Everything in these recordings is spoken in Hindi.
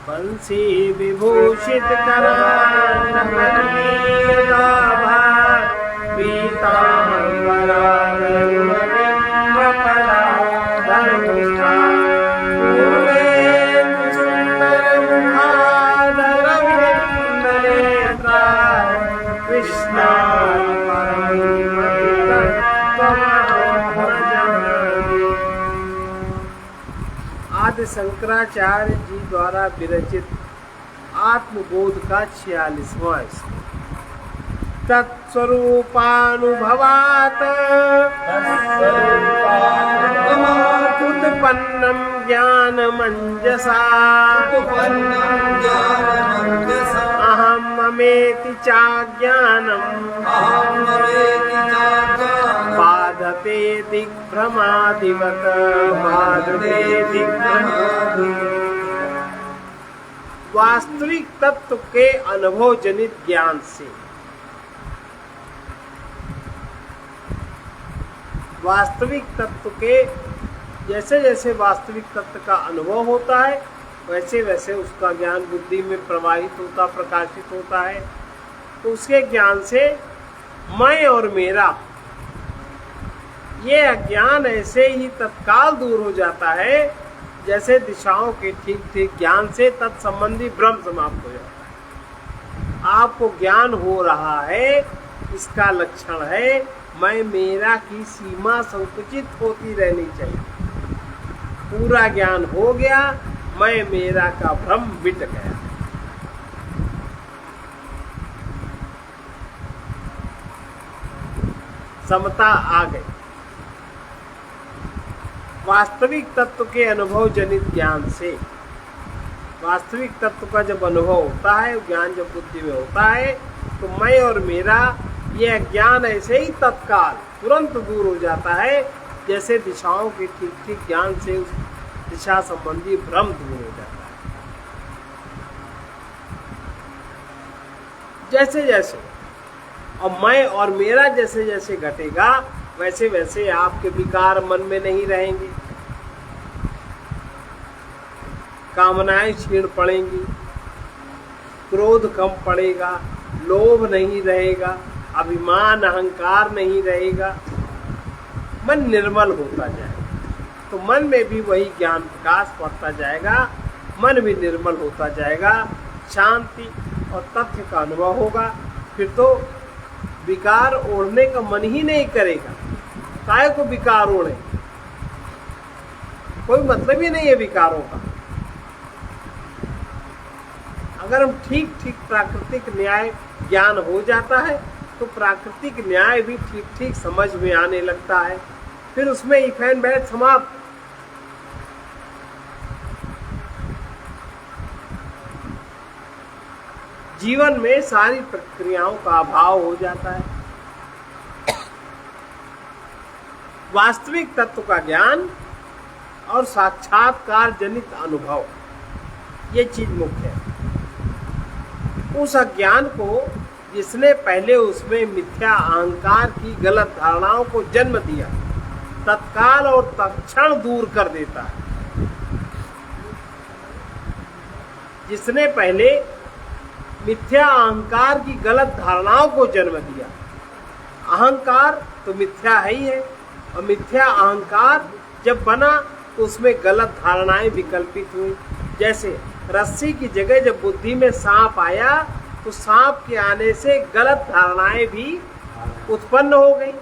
बंसी विभूषित आदि शंकराचार्य जी द्वारा विरचित आत्मबोध का 46वां तत्स्वरूपानुभवात् उत्पन्नं ज्ञानमंजसा अहं ममेति चाज्ञानम् बाधते दिग्भ्रमादिवत् वास्तविक तत्व के अनुभव जनित ज्ञान से वास्तविक तत्व के जैसे जैसे वास्तविक तत्व का अनुभव होता है वैसे वैसे उसका ज्ञान बुद्धि में प्रवाहित होता प्रकाशित होता है। तो उसके ज्ञान से मैं और मेरा ये अज्ञान ऐसे ही तत्काल दूर हो जाता है जैसे दिशाओं के ठीक ठीक ज्ञान से तत्संबंधी भ्रम समाप्त हो जाता है। आपको ज्ञान हो रहा है इसका लक्षण है मैं मेरा की सीमा संकुचित होती रहनी चाहिए। पूरा ज्ञान हो गया मैं मेरा का भ्रम मिट गया। समता आ गई। वास्तविक तत्व के अनुभव जनित ज्ञान से वास्तविक तत्व का जब अनुभव होता है ज्ञान जब बुद्धि में होता है तो मैं और मेरा यह ज्ञान ऐसे ही तत्काल तुरंत दूर हो जाता है जैसे दिशाओं के ठीक ठीक ज्ञान से उस दिशा संबंधी भ्रम दूर हो जाता है। जैसे जैसे और मैं और मेरा जैसे जैसे घटेगा वैसे वैसे आपके विकार मन में नहीं रहेंगे, कामनाएं क्षीण पड़ेंगी, क्रोध कम पड़ेगा, लोभ नहीं रहेगा, अभिमान अहंकार नहीं रहेगा, मन निर्मल होता जाएगा। तो मन में भी वही ज्ञान प्रकाश पड़ता जाएगा, मन भी निर्मल होता जाएगा, शांति और तथ्य का अनुभव होगा। फिर तो विकार ओढ़ने का मन ही नहीं करेगा। काहे को विकार ओढ़े, कोई मतलब ही नहीं है विकारों का। अगर हम ठीक ठीक प्राकृतिक न्याय ज्ञान हो जाता है तो प्राकृतिक न्याय भी ठीक ठीक समझ में आने लगता है। फिर उसमें इफ एंड बैट समाप्त। जीवन में सारी प्रक्रियाओं का अभाव हो जाता है। वास्तविक तत्व का ज्ञान और साक्षात्कार जनित अनुभव ये चीज मुख्य है। उस अज्ञान को जिसने पहले उसमें मिथ्या अहंकार की गलत धारणाओं को जन्म दिया तत्काल और तत्क्षण दूर कर देता है। जिसने पहले मिथ्या अहंकार की गलत धारणाओं को जन्म दिया, अहंकार तो मिथ्या है ही है और मिथ्या अहंकार जब बना तो उसमें गलत धारणाएं विकल्पित हुई। जैसे रस्सी की जगह जब बुद्धि में सांप आया तो सांप के आने से गलत धारणाएं भी उत्पन्न हो गई।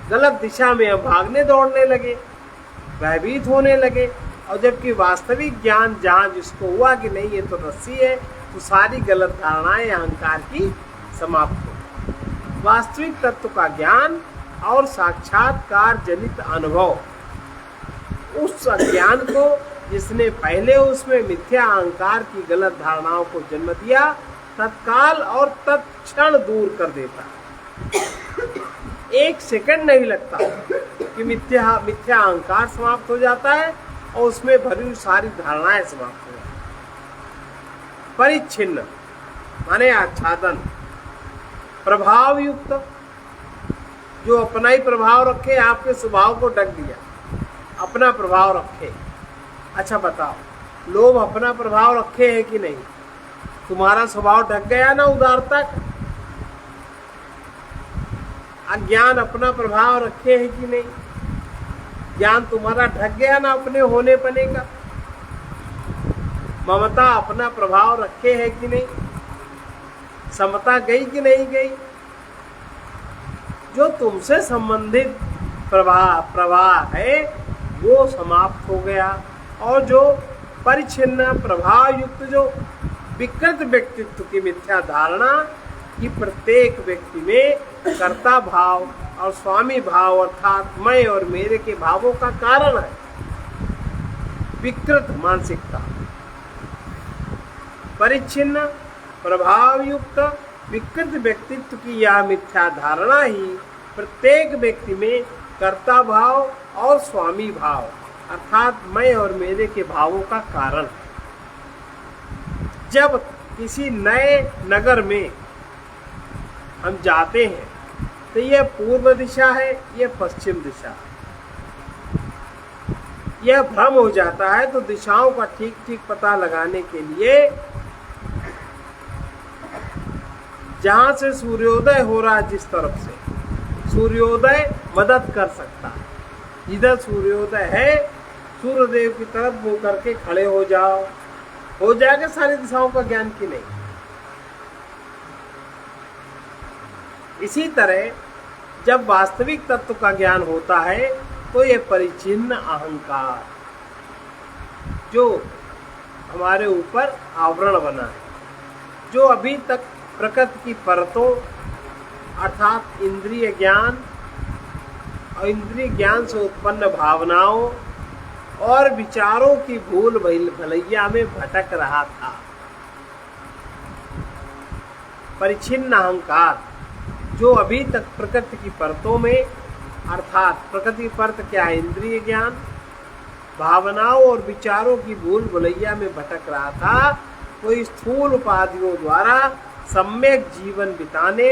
गलत दिशा में हम भागने दौड़ने लगे, भयभीत होने लगे। और जबकि वास्तविक ज्ञान जहाँ जिसको हुआ कि नहीं ये तो रस्सी है तो सारी गलत धारणाएं अहंकार की समाप्त हो। वास्तविक तत्व का ज्ञान और साक्षात्कार जनित अनुभव उस ज्ञान को जिसने पहले उसमें मिथ्या अहंकार की गलत धारणाओं को जन्म दिया तत्काल और तत्क्षण दूर कर देता। एक सेकंड नहीं लगता कि मिथ्या अहंकार समाप्त हो जाता है और उसमें भरी हुई सारी धारणाएं समाप्त हो जाती। परिच्छिन्न माने आच्छादन, प्रभाव युक्त जो अपना ही प्रभाव रखे, आपके स्वभाव को ढक दिया, अपना प्रभाव रखे। अच्छा बताओ, लोभ अपना प्रभाव रखे है कि नहीं? तुम्हारा स्वभाव ढक गया ना उदारता का? अज्ञान अपना प्रभाव रखे है कि नहीं? ज्ञान तुम्हारा ढक गया ना अपने होने पने का? ममता अपना प्रभाव रखे है कि नहीं? समता गई कि नहीं गई? जो तुमसे संबंधित प्रवाह है वो समाप्त हो गया, और जो परिच्छिन्न प्रभाव युक्त जो विकृत व्यक्तित्व की मिथ्या धारणा कि प्रत्येक व्यक्ति में कर्ता भाव और स्वामी भाव अर्थात मैं और मेरे के भावों का कारण है, विकृत मानसिकता, परिच्छिन्न प्रभाव युक्त विकृत व्यक्तित्व की यह मिथ्या धारणा ही प्रत्येक व्यक्ति में कर्ता भाव और स्वामी भाव अर्थात मैं और मेरे के भावों का कारण है। जब किसी नए नगर में हम जाते हैं तो यह पूर्व दिशा है, यह पश्चिम दिशा है। यह भ्रम हो जाता है, तो दिशाओं का ठीक ठीक पता लगाने के लिए जहां से सूर्योदय हो रहा है, जिस तरफ से सूर्योदय मदद कर सकता है, जिधर सूर्योदय है सूर्यदेव की तरफ मुंह करके खड़े हो जाओ, हो जाएगा सारी दिशाओं का ज्ञान की नहीं। इसी तरह जब वास्तविक तत्व का ज्ञान होता है तो ये परिचिन्न अहंकार जो हमारे ऊपर आवरण बना है, जो अभी तक प्रकृति की परतों अर्थात इंद्रिय ज्ञान और इंद्रिय ज्ञान से उत्पन्न भावनाओं और विचारों की भूल भलैया में भटक रहा था। परिच्छिन्न अहंकार जो अभी तक प्रकृति की परतों में अर्थात प्रकृति परत क्या है, इंद्रिय ज्ञान, भावनाओं और विचारों की भूल भुलैया में भटक रहा था, वो स्थूल उपाधियों द्वारा सम्यक जीवन बिताने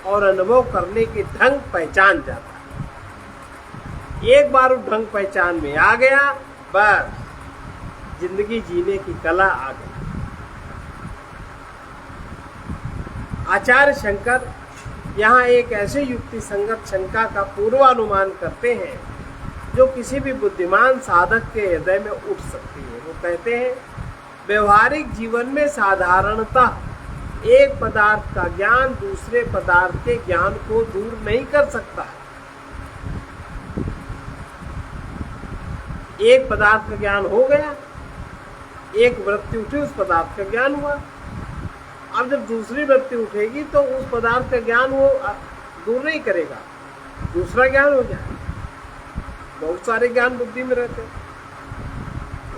और अनुभव करने के ढंग पहचान जाता है। एक बार उस ढंग पहचान में आ गया, बस जिंदगी जीने की कला आ गई। आचार्य शंकर यहाँ एक ऐसे युक्ति संगत शंका का पूर्वानुमान करते हैं जो किसी भी बुद्धिमान साधक के हृदय में उठ सकती है। वो कहते हैं, व्यवहारिक जीवन में साधारणतः एक पदार्थ का ज्ञान दूसरे पदार्थ के ज्ञान को दूर नहीं कर सकता। एक पदार्थ का ज्ञान हो गया, एक वृत्ति उठी, उस पदार्थ का ज्ञान हुआ। अब जब दूसरी वृत्ति उठेगी तो उस पदार्थ का ज्ञान वो दूर नहीं करेगा, दूसरा ज्ञान हो जाएगा। बहुत सारे ज्ञान बुद्धि में रहते हैं।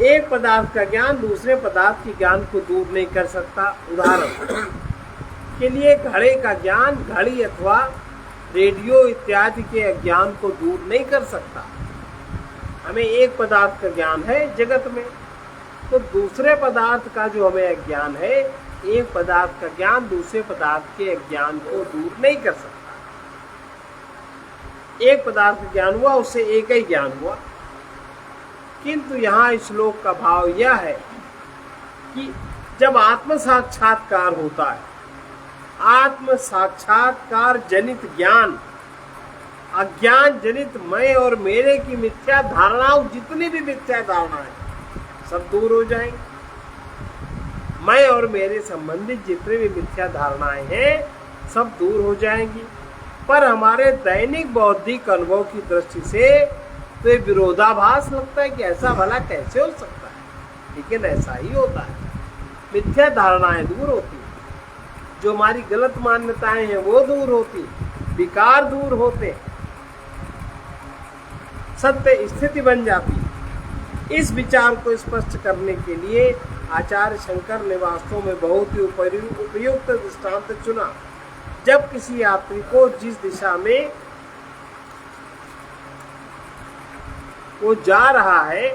एक पदार्थ का ज्ञान दूसरे पदार्थ के ज्ञान को दूर नहीं कर सकता। उदाहरण के लिए घड़े का ज्ञान घड़ी अथवा रेडियो इत्यादि के अज्ञान को दूर नहीं कर सकता। हमें एक पदार्थ का ज्ञान है जगत में, तो दूसरे पदार्थ का जो हमें अज्ञान है, एक पदार्थ का ज्ञान दूसरे पदार्थ के अज्ञान को दूर नहीं कर सकता। एक पदार्थ का ज्ञान हुआ, उससे एक ही ज्ञान हुआ। किंतु यहाँ इस श्लोक का भाव यह है कि जब आत्म साक्षात्कार होता है, आत्म साक्षात्कार जनित ज्ञान, अज्ञान जनित मैं और मेरे की मिथ्या धारणाओं, जितनी भी मिथ्या धारणाएं सब दूर हो जाएंगी। मैं और मेरे संबंधित जितने भी मिथ्या धारणाएं हैं सब दूर हो जाएंगी। पर हमारे दैनिक बौद्धिक अनुभव की दृष्टि से तो ये विरोधाभास लगता है कि ऐसा भला कैसे हो सकता है, लेकिन ऐसा ही होता है। मिथ्या धारणाएं दूर होती हैं, जो हमारी गलत मान्यताएं हैं वो दूर होती, विकार दूर होते, सत्य स्थिति बन जाती। इस विचार को स्पष्ट करने के लिए आचार्य शंकर ने वास्तव में बहुत ही उपयुक्त दृष्टांत चुना। जब किसी यात्री को जिस दिशा में वो जा रहा है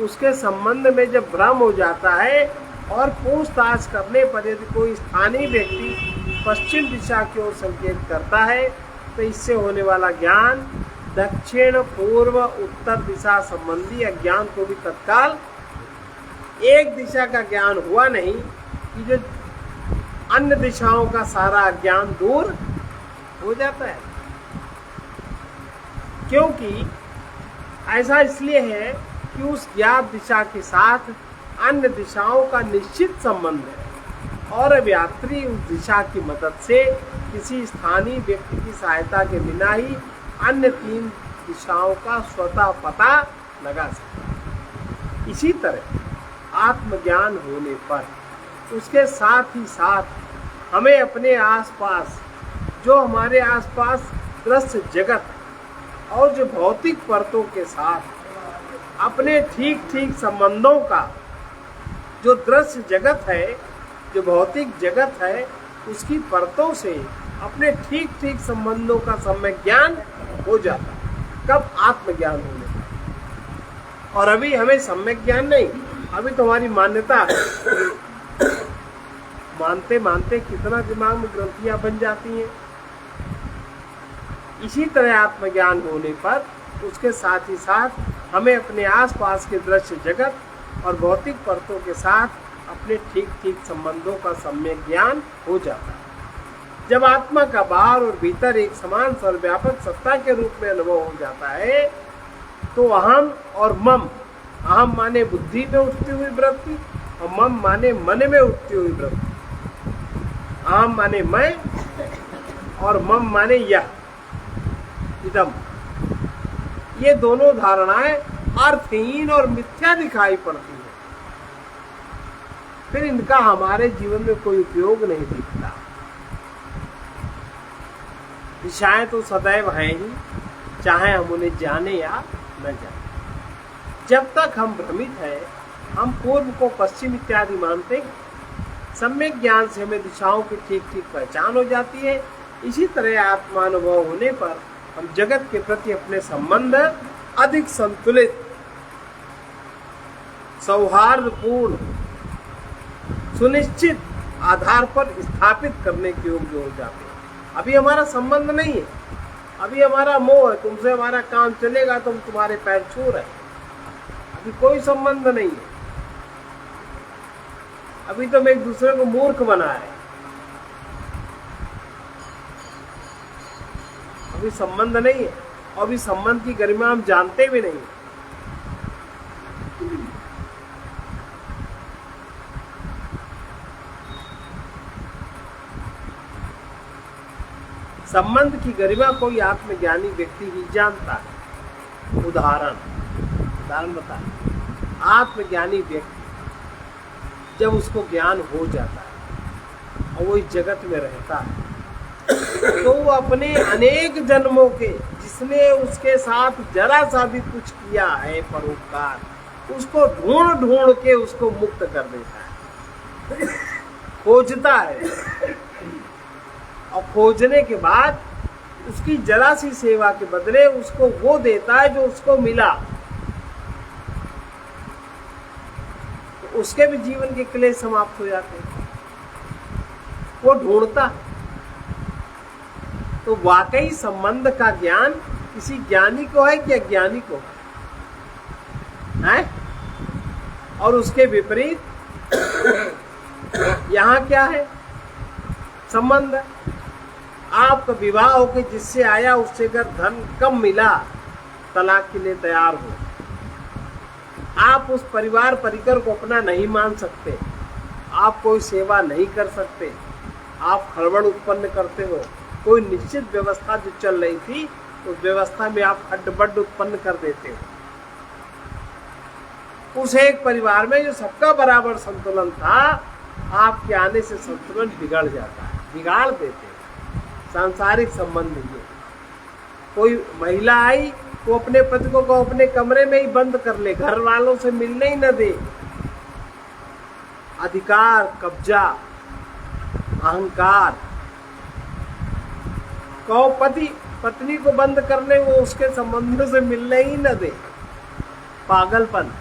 उसके संबंध में जब भ्रम हो जाता है और पूछताछ करने पर यदि कोई स्थानीय व्यक्ति पश्चिम दिशा की ओर संकेत करता है तो इससे होने वाला ज्ञान दक्षिण पूर्व उत्तर दिशा संबंधी अज्ञान को भी तत्काल एक दिशा का ज्ञान हुआ नहीं कि जो अन्य दिशाओं का सारा ज्ञान दूर हो जाता है। क्योंकि ऐसा इसलिए है कि उस ज्ञात दिशा के साथ अन्य दिशाओं का निश्चित संबंध है और यात्री उस दिशा की मदद से किसी स्थानीय व्यक्ति की सहायता के बिना ही अन्य 3 दिशाओं का स्वतः पता लगा सकता है। इसी तरह आत्मज्ञान होने पर उसके साथ ही साथ हमें अपने आसपास जो हमारे आसपास दृश्य जगत और जो भौतिक परतों के साथ अपने ठीक ठीक संबंधों का, जो दृश्य जगत है, जो भौतिक जगत है, उसकी परतों से अपने ठीक ठीक संबंधों का सम्यक ज्ञान हो जाता है। कब? आत्मज्ञान होने पर। और अभी हमें सम्यक ज्ञान नहीं, अभी तुम्हारी मान्यता है। मानते मानते कितना दिमाग में ग्रंथियां बन जाती हैं। इसी तरह आत्मज्ञान होने पर उसके साथ ही साथ हमें अपने आसपास के दृश्य जगत और भौतिक परतों के साथ अपने ठीक ठीक संबंधों का सम्यक ज्ञान हो जाता है। जब आत्मा का बाहर और भीतर एक समान सर्वव्यापक सत्ता के रूप में अनुभव हो जाता है तो अहम और मम, अहम माने बुद्धि में उठती हुई वृत्ति और मम माने मन में उठती हुई वृत्ति। अहम माने मैं और मम माने यह, इदम। ये दोनों धारणाएं अर्थहीन और मिथ्या दिखाई पड़ती हैं। फिर इनका हमारे जीवन में कोई उपयोग नहीं दिखता। दिशाएं तो सदैव हैं ही, चाहे हम उन्हें जाने या न जाने। जब तक हम भ्रमित हैं, हम पूर्व को पश्चिम इत्यादि मानते हैं। सम्यक ज्ञान से हमें दिशाओं की ठीक ठीक पहचान हो जाती है। इसी तरह आत्मानुभव होने पर हम जगत के प्रति अपने संबंध अधिक संतुलित, सौहार्दपूर्ण, सुनिश्चित आधार पर स्थापित करने के योग्य हो जाते हैं। अभी हमारा संबंध नहीं है, अभी हमारा मोह है, तुमसे हमारा काम चलेगा तो हम तुम्हारे पैर छू रहे हैं। अभी कोई संबंध नहीं है, अभी तुम एक दूसरे को मूर्ख बनाए, अभी संबंध नहीं है। और अभी संबंध की गरिमा हम जानते भी नहीं। संबंध की गरिमा कोई आत्मज्ञानी व्यक्ति ही जानता है। उदाहरण बताएं। आत्मज्ञानी व्यक्ति जब उसको ज्ञान हो जाता है और वो इस जगत में रहता है तो वो अपने अनेक जन्मों के, जिसने उसके साथ जरा सा भी कुछ किया है परोपकार, उसको ढूंढ ढूंढ के उसको मुक्त कर देता है, खोजता है। और खोजने के बाद उसकी जरा सी सेवा के बदले उसको वो देता है जो उसको मिला। तो उसके भी जीवन के क्लेश समाप्त हो जाते हैं। वो ढूंढता। तो वाकई संबंध का ज्ञान किसी ज्ञानी को है कि अज्ञानी को है? और उसके विपरीत यहाँ क्या है? संबंध। आपका विवाह होकर जिससे आया उससे अगर धन कम मिला, तलाक के लिए तैयार हो। आप उस परिवार परिकर को अपना नहीं मान सकते, आप कोई सेवा नहीं कर सकते, आप हड़बड़ उत्पन्न करते हो। कोई निश्चित व्यवस्था जो चल रही थी उस व्यवस्था में आप हड्डबड्ड उत्पन्न कर देते हो। उस एक परिवार में जो सबका बराबर संतुलन था, आपके आने से संतुलन बिगड़ जाता है, बिगाड़ देते हैं। सांसारिक संबंध ये, कोई महिला आई वो अपने पति को अपने कमरे में ही बंद कर ले, घर वालों से मिलने ही न दे। अधिकार, कब्जा, अहंकार। कहो पति पत्नी को बंद करने, वो उसके संबंधों से मिलने ही न दे। पागलपन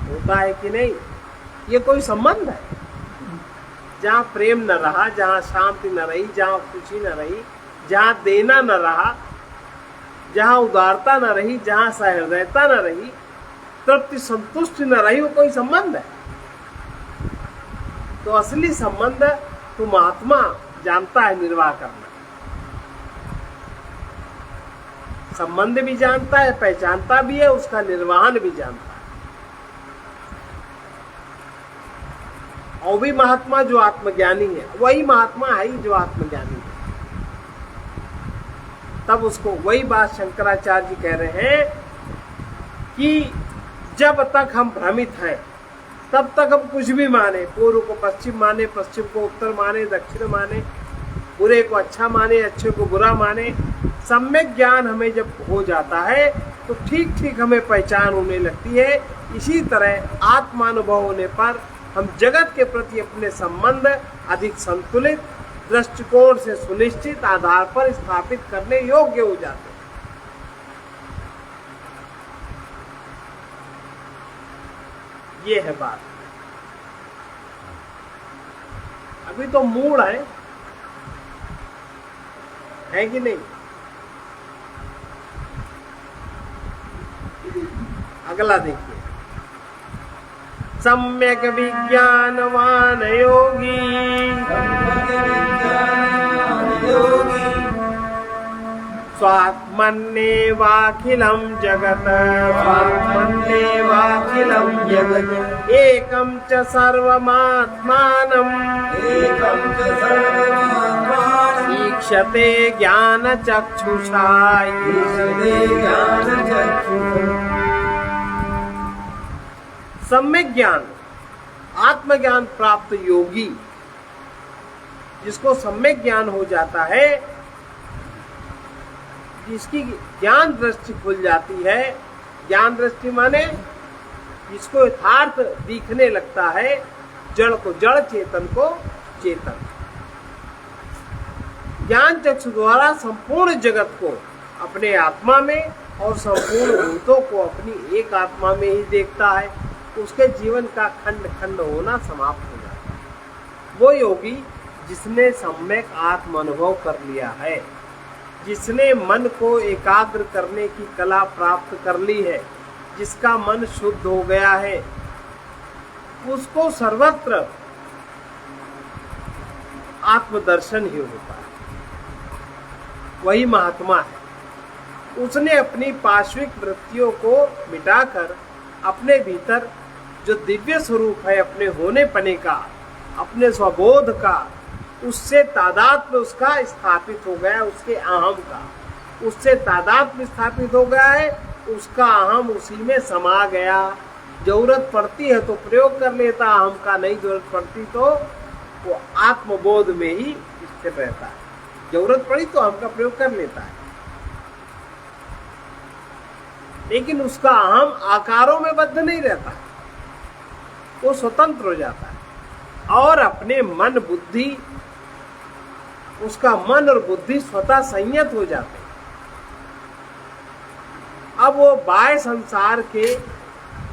होता है कि नहीं? ये कोई संबंध है? जहाँ प्रेम न रहा, जहाँ शांति न रही, जहाँ खुशी न रही, जहाँ देना न रहा, जहाँ उदारता न रही, जहाँ सहृदयता न रही, तृप्ति संतुष्टि न रही, वो कोई संबंध है? तो असली संबंध तुम आत्मा जानता है निर्वाह करना, संबंध भी जानता है, पहचानता भी है, उसका निर्वहन भी जानता है। और भी महात्मा जो आत्मज्ञानी है, वही महात्मा है ही जो आत्मज्ञानी है। तब उसको वही बात शंकराचार्य जी कह रहे हैं कि जब तक हम भ्रमित हैं तब तक हम कुछ भी माने, पूर्व को पश्चिम माने, पश्चिम को उत्तर माने, दक्षिण माने, बुरे को अच्छा माने, अच्छे को बुरा माने। सम्यक ज्ञान हमें जब हो जाता है तो ठीक ठीक हमें पहचान होने लगती है। इसी तरह आत्मानुभव होने पर हम जगत के प्रति अपने संबंध अधिक संतुलित दृष्टिकोण से सुनिश्चित आधार पर स्थापित करने योग्य हो जाते हैं। ये है बात। अभी तो मूड है कि नहीं? अगला देखिए, सम्यक विज्ञानवान योगी स्वात्मन्येवाखिलं जगत् एकं च सर्वमात्मानं ईक्षते ज्ञानचक्षुषा। सम्यक ज्ञान, आत्मज्ञान प्राप्त योगी, जिसको सम्यक ज्ञान हो जाता है, जिसकी ज्ञान दृष्टि खुल जाती है। ज्ञान दृष्टि माने जिसको यथार्थ दिखने लगता है, जड़ को जड़, चेतन को चेतन। ज्ञान चक्षु द्वारा संपूर्ण जगत को अपने आत्मा में और संपूर्ण भूतों को अपनी एक आत्मा में ही देखता है। उसके जीवन का खंड खंड होना समाप्त हो जाता है। वो योगी जिसने सम्यक आत्म अनुभव कर लिया है, जिसने मन को एकाग्र करने की कला प्राप्त कर ली है, जिसका मन शुद्ध हो गया है, उसको सर्वत्र आत्मदर्शन ही होता है। वही महात्मा है। उसने अपनी पार्श्विक वृत्तियों को मिटाकर अपने भीतर जो दिव्य स्वरूप है, अपने होने पने का, अपने स्वबोध का, उससे तादात्म्य उसका स्थापित हो गया, उसके अहम का उससे तादात्म्य स्थापित हो गया है। उसका अहम उसी में समा गया। जरूरत पड़ती है तो प्रयोग कर लेता अहम का, नहीं जरूरत पड़ती तो वो आत्मबोध में ही स्थिर रहता है। जरूरत पड़ी तो अहम का प्रयोग कर लेता है, लेकिन उसका अहम आकारों में बद्ध नहीं रहता, वो स्वतंत्र हो जाता है और अपने मन बुद्धि, उसका मन और बुद्धि स्वतः संयत हो जाते हैं। अब वो बाह्य संसार के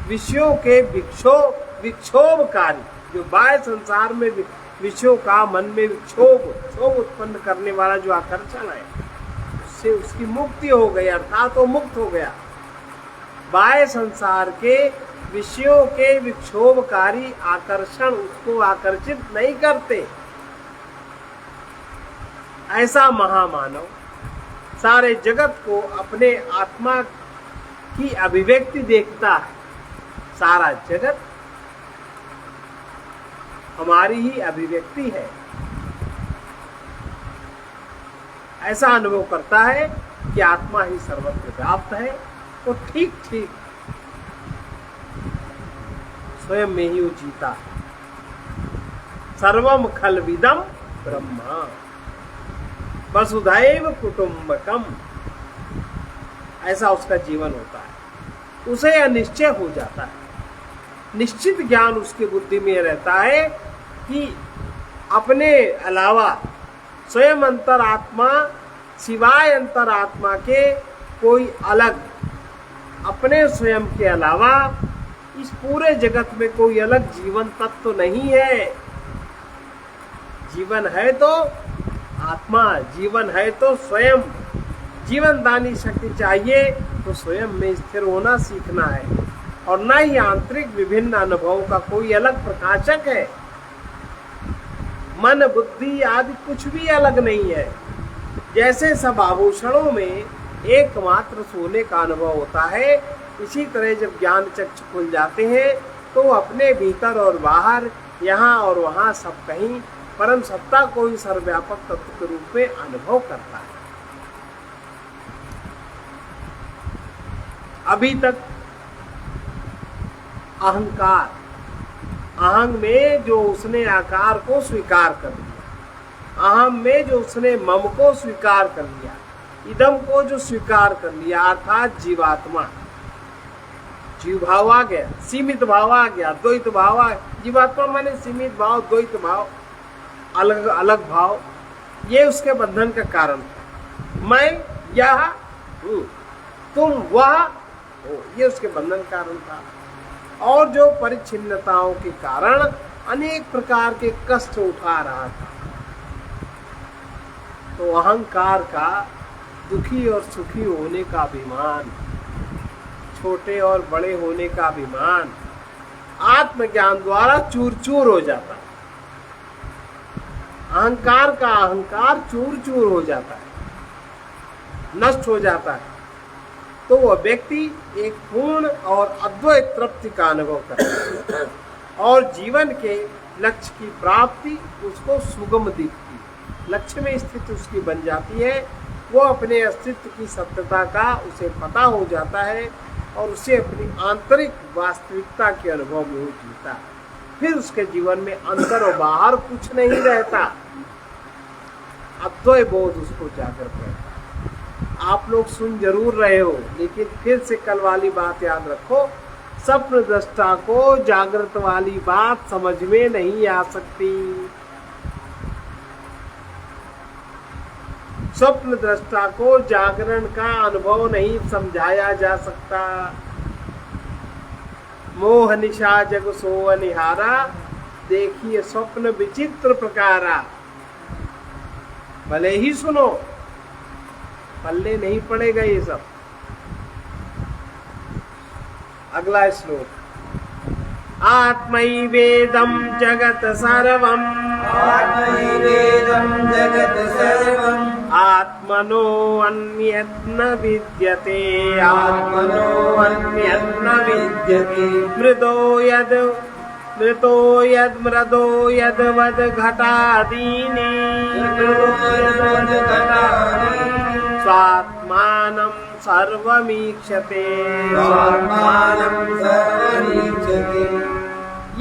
विषयों के विक्षोभकारी, जो बाह्य संसार में विषयों का मन में क्षोभ उत्पन्न करने वाला जो आकर्षण है, उससे उसकी मुक्ति हो गई, अर्थात वो मुक्त हो गया। बाह्य संसार के विषयों के विक्षोभकारी आकर्षण उसको आकर्षित नहीं करते। ऐसा महामानव सारे जगत को अपने आत्मा की अभिव्यक्ति देखता है। सारा जगत हमारी ही अभिव्यक्ति है, ऐसा अनुभव करता है कि आत्मा ही सर्वत्र व्याप्त है। वो ठीक ठीक स्वयं में ही वो जीता है। सर्वम खलविदम ब्रह्मा वसुधैव कुटुंबकम, ऐसा उसका जीवन होता है। उसे यह निश्चय हो जाता है, निश्चित ज्ञान उसकी बुद्धि में रहता है कि अपने अलावा स्वयं अंतरात्मा सिवाय अंतरात्मा के कोई अलग, अपने स्वयं के अलावा इस पूरे जगत में कोई अलग जीवन तत्व नहीं है। जीवन है तो आत्मा, जीवन है तो स्वयं। जीवन दानी शक्ति चाहिए तो स्वयं में स्थिर होना सीखना है। और न ही आंतरिक विभिन्न अनुभवों का कोई अलग प्रकाशक है। मन बुद्धि आदि कुछ भी अलग नहीं है। जैसे सब आभूषणों में एकमात्र सोने का अनुभव होता है, इसी तरह जब ज्ञान चक्षु खुल जाते हैं तो अपने भीतर और बाहर, यहाँ और वहाँ सब कहीं परम सत्ता को ही सर्वव्यापक तत्व के रूप में अनुभव करता है। अभी तक अहंकार, अहंग में जो उसने आकार को स्वीकार कर लिया, अहम में जो उसने मम को स्वीकार कर लिया, इदम को जो स्वीकार कर लिया, अर्थात जीवात्मा, जीव भाव आ गया, सीमित भाव आ गया, द्वैत भाव आ गया। जीवात्मा माने सीमित भाव, द्वैत भाव, अलग अलग भाव, ये उसके बंधन का कारण था। मैं यह हूँ, तुम वह हो, ये उसके बंधन का कारण था। और जो परिच्छिन्नताओं के कारण अनेक प्रकार के कष्ट उठा रहा था। तो अहंकार का दुखी और सुखी होने का अभिमान, छोटे और बड़े होने का अभिमान आत्मज्ञान द्वारा चूर चूर हो जाता है। अहंकार का अहंकार चूर चूर हो जाता है, नष्ट हो जाता है। तो वह व्यक्ति एक पूर्ण और अद्वैत तृप्ति का अनुभव करता है और जीवन के लक्ष्य की प्राप्ति उसको सुगम दिखती है, लक्ष्य में स्थित उसकी बन जाती है। वो अपने अस्तित्व की सत्यता का उसे पता हो जाता है और उसे अपनी आंतरिक वास्तविकता के अनुभव में वो जीता है। फिर उसके जीवन में अंदर और बाहर कुछ नहीं रहता, अद्वैत बोध उसको जागृत रहता है। आप लोग सुन जरूर रहे हो, लेकिन फिर से कल वाली बात याद रखो, स्वप्न दृष्टा को जागृत वाली बात समझ में नहीं आ सकती। स्वप्न दृष्टा को जागरण का अनुभव नहीं समझाया जा सकता। मोह निशा जग सोव निहारा, देखिए स्वप्न विचित्र प्रकारा। भले ही सुनो, पल्ले नहीं पड़ेगा ये सब। अगला श्लोक, आत्मैवेदं जगत सर्वम्, आत्मैवेदं जगत सर्वम्, आत्मनो अन्यत् न विद्यते, आत्मनो अन्यत् न विद्यते। मृदो यद् मृदो यद्वद् घटादीनि, स्वात्मानं सर्वमीक्षते, स्वात्मानं सर्वमीक्षते।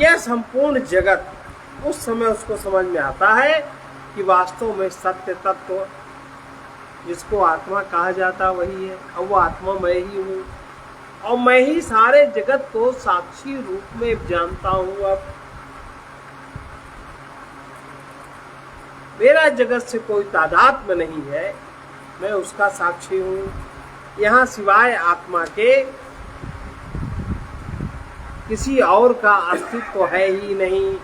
यह संपूर्ण जगत उस समय उसको समझ में आता है कि वास्तव में सत्य तत्व जिसको आत्मा कहा जाता वही है, और वो आत्मा मैं ही हूँ और मैं ही सारे जगत को साक्षी रूप में जानता हूँ। अब मेरा जगत से कोई तादात्म्य नहीं है, मैं उसका साक्षी हूँ। यहाँ सिवाय आत्मा के किसी और का अस्तित्व है ही नहीं।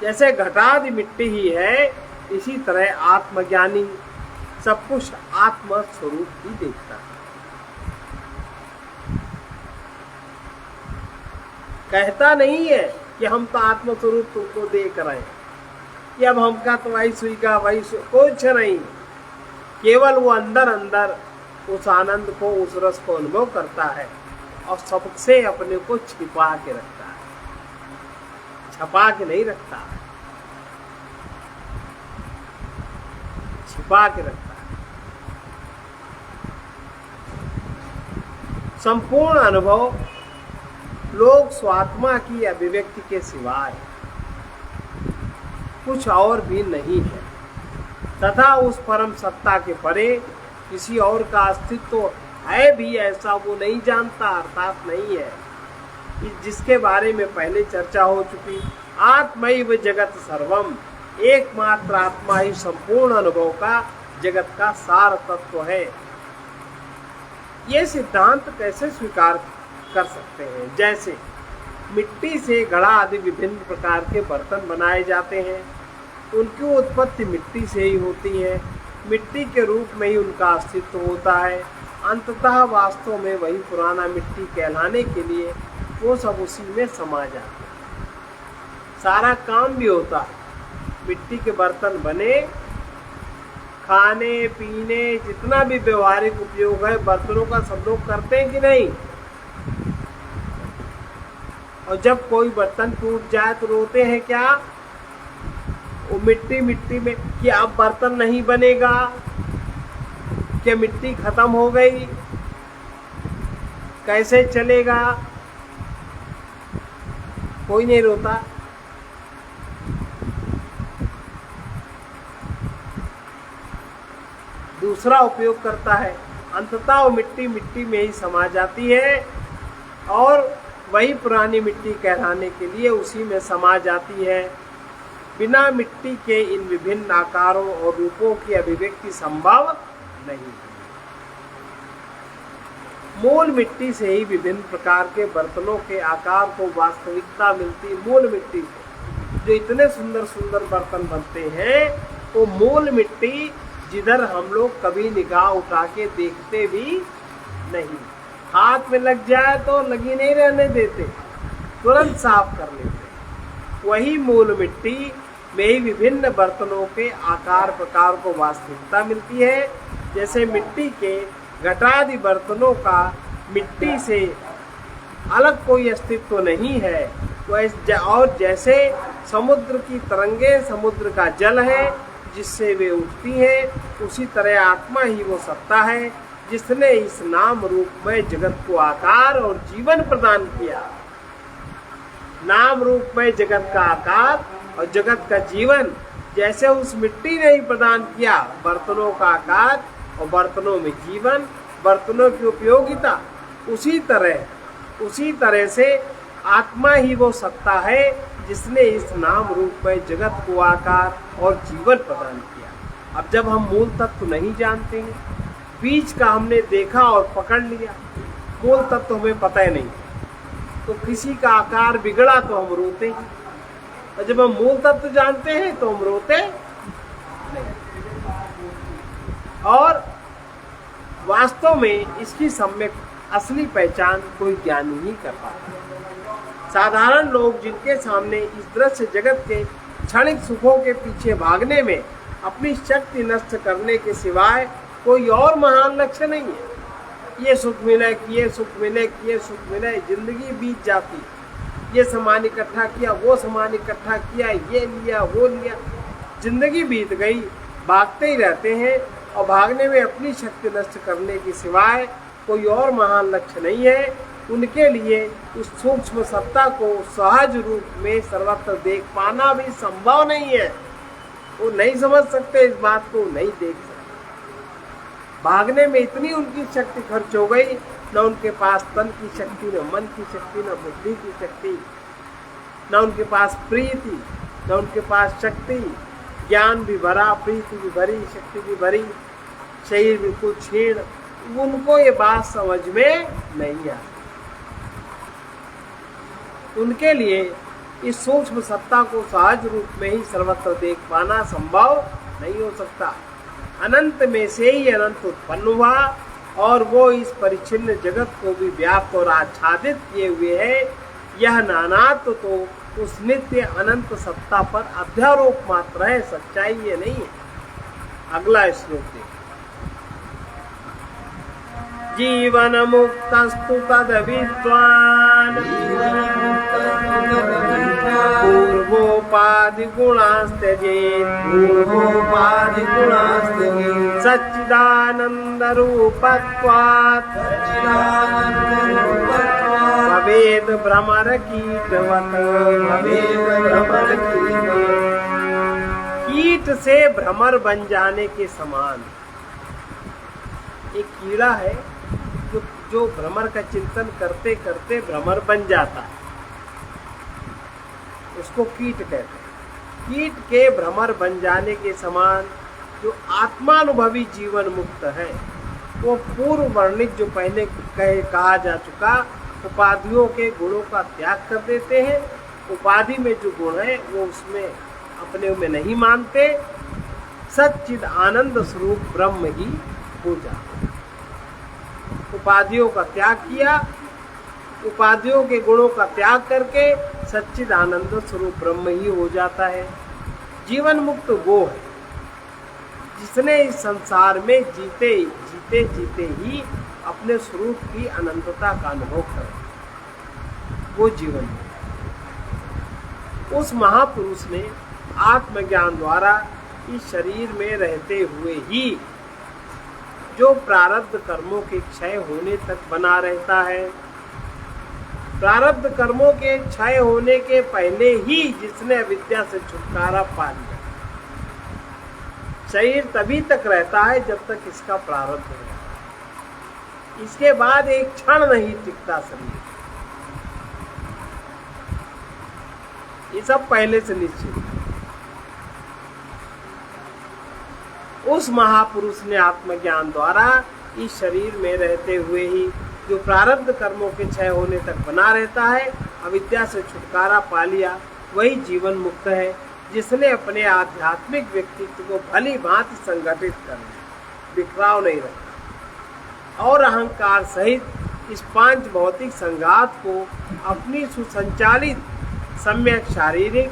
जैसे घटादि मिट्टी ही है, इसी तरह आत्मज्ञानी सब कुछ आत्म स्वरूप ही देखता है। कहता नहीं है कि हम तो आत्म स्वरूप तुमको देख रहे हैं, कि अब हमका तो वही सुईगा वही कुछ नहीं। केवल वो अंदर अंदर उस आनंद को, उस रस को अनुभव करता है और सबसे अपने को छिपा के रखता है, छपा के नहीं रखता, छिपा के रखता है। संपूर्ण अनुभव लोक स्वात्मा की अभिव्यक्ति के सिवाय कुछ और भी नहीं है, तथा उस परम सत्ता के परे किसी और का अस्तित्व है भी ऐसा वो नहीं जानता, अर्थात नहीं है, जिसके बारे में पहले चर्चा हो चुकी। आत्मैव जगत सर्वम, एकमात्र आत्मा ही संपूर्ण अनुभव का, जगत का सार तत्व है। ये सिद्धांत कैसे स्वीकार कर सकते हैं? जैसे मिट्टी से घड़ा आदि विभिन्न प्रकार के बर्तन बनाए जाते हैं, उनकी उत्पत्ति मिट्टी से ही होती है, मिट्टी के रूप में ही उनका अस्तित्व होता है। अंततः वास्तव में वही पुराना मिट्टी कहलाने के लिए वो सब उसी में समा जाते हैं। सारा काम भी होता है, मिट्टी के बर्तन बने, खाने पीने जितना भी व्यवहारिक उपयोग है बर्तनों का सब लोग करते हैं कि नहीं। और जब कोई बर्तन टूट जाए तो रोते हैं क्या? वो मिट्टी में कि अब बर्तन नहीं बनेगा, क्या मिट्टी खत्म हो गई, कैसे चलेगा? कोई नहीं रोता। दूसरा उपयोग करता है, अंततः वो मिट्टी में ही समा जाती है और वही पुरानी मिट्टी कहलाने के लिए उसी में समा जाती है। बिना मिट्टी के इन विभिन्न आकारों और रूपों की अभिव्यक्ति संभव नहीं। मूल मिट्टी से ही विभिन्न प्रकार के बर्तनों के आकार को वास्तविकता मिलती। मूल मिट्टी से जो इतने सुंदर सुंदर बर्तन बनते हैं वो मूल मिट्टी जिधर हम लोग कभी निगाह उठा के देखते भी नहीं। हाथ में लग जाए तो लगी नहीं रहने देते, तुरंत साफ कर लेते। वही मूल मिट्टी में ही विभिन्न बर्तनों के आकार प्रकार को वास्तविकता मिलती है। जैसे मिट्टी के घटादि बर्तनों का मिट्टी से अलग कोई अस्तित्व नहीं है, और जैसे समुद्र की तरंगे समुद्र का जल है जिससे वे उठती हैं, उसी तरह आत्मा ही वो सत्ता है जिसने इस नाम रूप में जगत को आकार और जीवन प्रदान किया। नाम रूप में जगत का आकार और जगत का जीवन जैसे उस मिट्टी ने ही प्रदान किया, बर्तनों का आकार और बर्तनों में जीवन, बर्तनों की उपयोगिता, उसी तरह से आत्मा ही वो सत्ता है जिसने इस नाम रूप में जगत को आकार और जीवन प्रदान किया। अब जब हम मूल तत्व नहीं जानते हैं, बीज का हमने देखा और पकड़ लिया, मूल तत्व हमें पता ही नहीं, तो किसी का आकार बिगड़ा तो हम रोते हैं, और जब हम मूल तत्व जानते हैं तो हम रोते नहीं। और वास्तव में इसकी सम्यक असली पहचान कोई ज्ञानी ही कर पाता है। साधारण लोग जिनके सामने इस दृश्य जगत के क्षणिक सुखों के पीछे भागने में अपनी शक्ति नष्ट करने के सिवाय कोई और महान लक्ष्य नहीं है। ये सुख मिले कि ये सुख मिले कि ये सुख मिले, जिंदगी बीत जाती। ये सामान इकट्ठा किया, वो सामान इकट्ठा किया, ये लिया वो लिया, जिंदगी बीत गई। भागते ही रहते हैं और भागने में अपनी शक्ति नष्ट करने के सिवाय कोई और महान लक्ष्य नहीं है। उनके लिए उस सूक्ष्म सत्ता को सहज रूप में सर्वत्र देख पाना भी संभव नहीं है। वो नहीं समझ सकते इस बात को, नहीं देख सकते। भागने में इतनी उनकी शक्ति खर्च हो गई, न उनके पास तन की शक्ति, न मन की शक्ति, न बुद्धि की शक्ति, न उनके पास प्रीति, न उनके पास शक्ति। ज्ञान भी भरा, प्रीति भी भरी, शक्ति भी भरी, शरीर बिल्कुल क्षीण। उनको ये बात समझ में नहीं आती। उनके लिए इस सूक्ष्म सत्ता को सहज रूप में ही सर्वत्र देख पाना संभव नहीं हो सकता। अनंत में से ही अनंत उत्पन्न हुआ और वो इस परिच्छिन्न जगत को भी व्याप्त और आच्छादित किए हुए है। यह नानात्व तो उस नित्य अनंत सत्ता पर अध्यारोप मात्र है, सच्चाई ये नहीं है। अगला श्लोक देखिए। जीवन मुक्तस्तु तद विद्वान् पूर्वोपाधि गुणास्त्यजेत् सच्चिदानंद रूपत्वात् भवेद भ्रमर कीटवत्। कीट से भ्रमर बन जाने के समान। एक कीड़ा है जो भ्रमर का चिंतन करते करते भ्रमर बन जाता है, उसको कीट कहते हैं। कीट के भ्रमर बन जाने के समान जो आत्मानुभवी जीवन मुक्त है, वो पूर्व वर्णित जो पहले कहा जा चुका उपाधियों के गुणों का त्याग कर देते हैं। उपाधि में जो गुण है वो उसमें अपने में नहीं मानते, सच्चिद आनंद स्वरूप ब्रह्म ही हो जाते। उपाधियों का त्याग किया, उपाधियों के गुणों का त्याग करके सच्चिदानंद स्वरूप ब्रह्म ही हो जाता है। जीवन मुक्त वो है जिसने इस संसार में जीते जीते ही अपने स्वरूप की अनंतता का अनुभव कर, वो जीवन है। उस महापुरुष ने आत्मज्ञान द्वारा इस शरीर में रहते हुए ही जो प्रारब्ध कर्मों के क्षय होने तक बना रहता है, प्रारब्ध कर्मों के क्षय होने के पहले ही जिसने अविद्या से छुटकारा पा लिया। शरीर तभी तक रहता है जब तक इसका प्रारब्ध है, इसके बाद एक क्षण नहीं टिकता शरीर। ये सब पहले से निश्चित है। उस महापुरुष ने आत्मज्ञान द्वारा इस शरीर में रहते हुए ही जो प्रारब्ध कर्मों के क्षय होने तक बना रहता है, अविद्या से छुटकारा पा लिया, वही जीवन मुक्त है जिसने अपने आध्यात्मिक व्यक्तित्व को भली भांति संगठित कर लिया, बिखराव नहीं रखा और अहंकार सहित इस पांच भौतिक संघात को अपनी सुसंचालित सम्यक शारीरिक,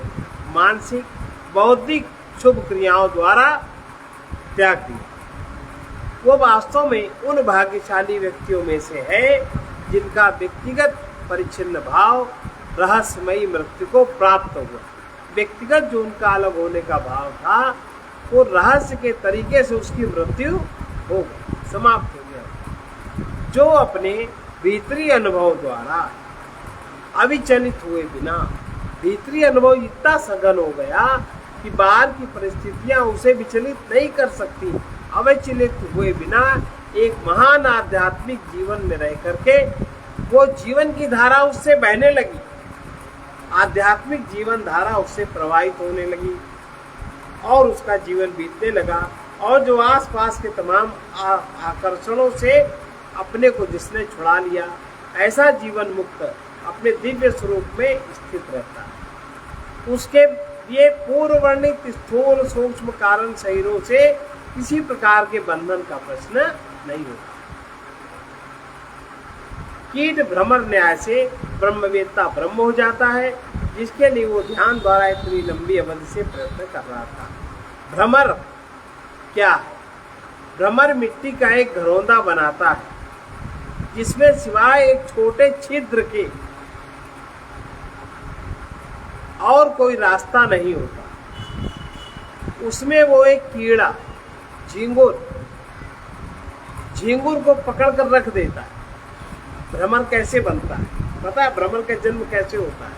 मानसिक, बौद्धिक शुभ क्रियाओं द्वारा त्याग दिया। वो वास्तव में उन भाग्यशाली व्यक्तियों में से है जिनका व्यक्तिगत परिच्छिन्न भाव रहस्यमयी मृत्यु को प्राप्त हुआ। व्यक्तिगत जो उनका अलग होने का भाव था, वो रहस्य के तरीके से उसकी मृत्यु हो गई, समाप्त हो गया। जो अपने भीतरी अनुभव द्वारा अविचलित हुए बिना, भीतरी अनुभव इतना सघन हो गया कि बाहर की परिस्थितियां उसे विचलित नहीं कर सकती, अविचलित हुए बिना एक महान आध्यात्मिक जीवन में रह करके वो जीवन की धारा उससे बहने लगी, आध्यात्मिक जीवन धारा उससे प्रवाहित होने लगी और उसका जीवन बीतने लगा। और जो आसपास के तमाम आकर्षणों से अपने को जिसने छुड़ा लिया, ऐसा जीवन मुक्त अपने दिव्य स्वरूप में स्थित रहता है। उसके ये पूर्व वर्णित स्थूल सूक्ष्म कारण शरीरों से किसी प्रकार के बंधन का प्रश्न नहीं होता। कीट भ्रमर न्याय से ब्रह्मवेत्ता ब्रह्म हो जाता है, जिसके लिए वो ध्यान द्वारा इतनी लंबी अवधि से प्रयत्न कर रहा था। भ्रमर क्या है? भ्रमर मिट्टी का एक घरौंदा बनाता है जिसमें सिवाय एक छोटे छिद्र के और कोई रास्ता नहीं होता। उसमें वो एक कीड़ा झींगुर को पकड़ कर रख देता है। भ्रमर कैसे बनता है पता है? भ्रमर का जन्म कैसे होता है?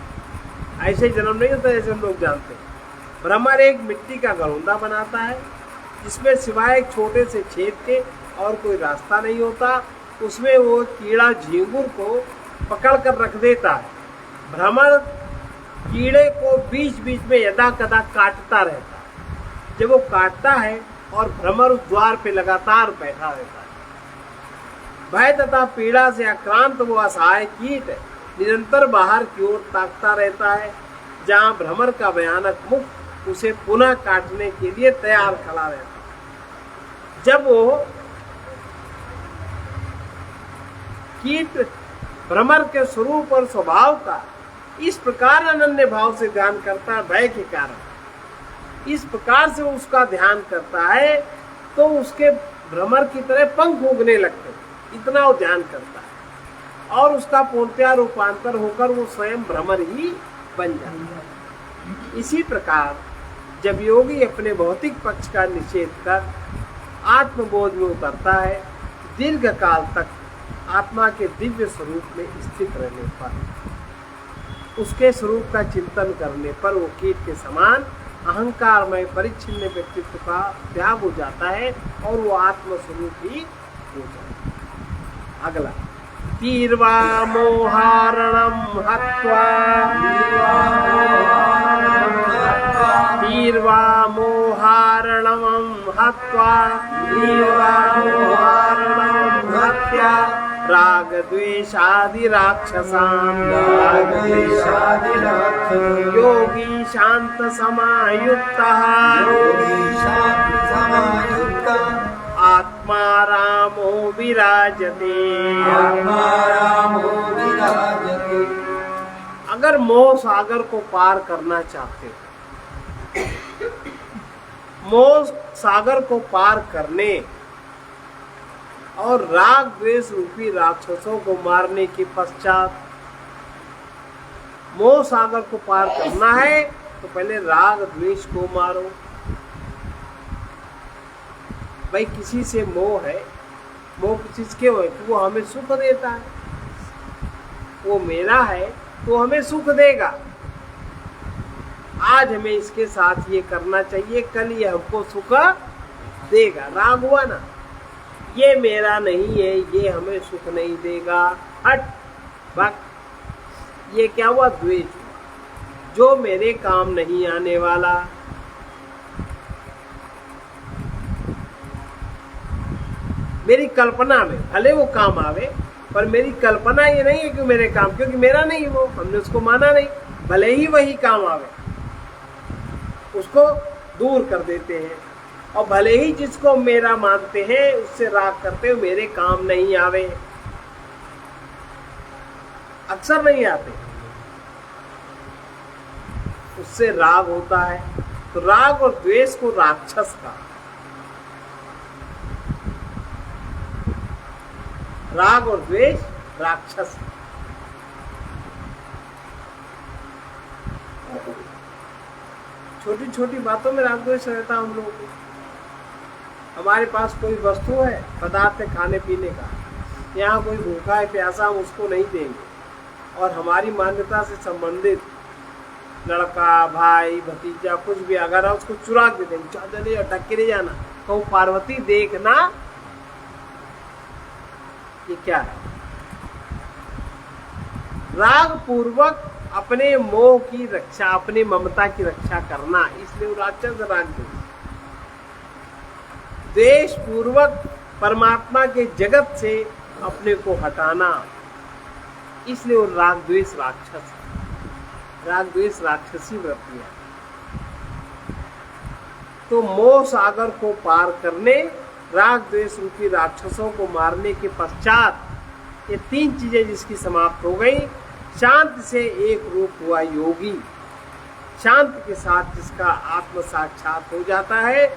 ऐसे जन्म नहीं होता जैसे हम लोग जानते हैं। भ्रमर एक मिट्टी का घरौंदा बनाता है जिसमें सिवाय एक छोटे से छेद के और कोई रास्ता नहीं होता। उसमें वो कीड़ा झींगुर को पकड़ कर रख देता है। भ्रमर कीड़े को बीच बीच में यदा कदा काटता रहता है। जब वो काटता है और भ्रमर उस द्वार पे लगातार बैठा रहता है। भय तथा पीड़ा से आक्रांत वो असहाय कीट निरंतर बाहर की ओर ताकता रहता है, जहां भ्रमर का भयानक मुख उसे पुनः काटने के लिए तैयार खड़ा रहता है। जब वो कीट भ्रमर के स्वरूप और स्वभाव का इस प्रकार अनन्य भाव से ध्यान करता है, भय के कारण इस प्रकार से उसका ध्यान करता है, तो उसके भ्रमर की तरह पंख उगने लगते हैं। इतना वो ध्यान करता है और उसका पूर्णतया रूपांतर होकर वो स्वयं भ्रमर ही बन जाता है। इसी प्रकार जब योगी अपने भौतिक पक्ष का निषेध कर आत्मबोध में उतरता है, दीर्घ काल तक आत्मा के दिव्य स्वरूप में स्थित रहने पर, उसके स्वरूप का चिंतन करने पर वो कीट के समान अहंकारमय परिच्छिन्न व्यक्तित्व का त्याग हो जाता है और वो आत्म स्वरूप ही हो जाता है। अगला तीर्वा मोहारणम हत्वा, तीर्वा मोहारणम हत्वा, तीर्वा मोहारणम हत्या राग द्वेषादि राक्षसान्, योगी शांत समायुक्तः, आत्मा रामो विराजते। आत्मा रामो विराजते। अगर मोह सागर को पार करना चाहते हो, मोह सागर को पार करने और राग द्वेष रूपी राक्षसों को मारने के पश्चात, मोह सागर को पार करना है तो पहले राग द्वेष को मारो। भाई किसी से मोह है, मोह किसी से क्यों है? कि वो हमें सुख देता है, वो मेरा है तो हमें सुख देगा। आज हमें इसके साथ ये करना चाहिए, कल ये हमको सुख देगा। राग हुआ ना, ये मेरा नहीं है, ये हमें सुख नहीं देगा, हट भाग। ये क्या हुआ? द्वेष हुआ, जो मेरे काम नहीं आने वाला। मेरी कल्पना में भले वो काम आवे, पर मेरी कल्पना ये नहीं है कि मेरे काम, क्योंकि मेरा नहीं, वो हमने उसको माना नहीं। भले ही वही काम आवे, उसको दूर कर देते हैं। और भले ही जिसको मेरा मानते हैं उससे राग करते हो, मेरे काम नहीं आवे, अक्सर नहीं आते, उससे राग होता है। तो राग और द्वेष को राक्षस का, राग और द्वेष राक्षस। छोटी छोटी बातों में राग द्वेष रहता हम लोगों को। हमारे पास कोई वस्तु है, पदार्थ है खाने पीने का, यहाँ कोई भूखा है प्यासा, हम उसको नहीं देंगे। और हमारी मान्यता से संबंधित लड़का, भाई, भतीजा कुछ भी अगर है उसको चुरा के देंगे, चादर ले अटक के ले जाना, तो पार्वती देखना, ये क्या है? राग पूर्वक अपने मोह की रक्षा, अपने ममता की रक्षा करना, इसलिए वो राक्षस राग द्वेष। द्वेष पूर्वक परमात्मा के जगत से अपने को हटाना, इसलिए वो राग द्वेष राक्षस। राग द्वेष राक्षसी वृत्ति है। तो मोह सागर को पार करने, राग द्वेष रूपी राक्षसों को मारने के पश्चात ये तीन चीजें जिसकी समाप्त हो गई, शांति से एक रूप हुआ योगी, शांति के साथ जिसका आत्म साक्षात हो जाता है,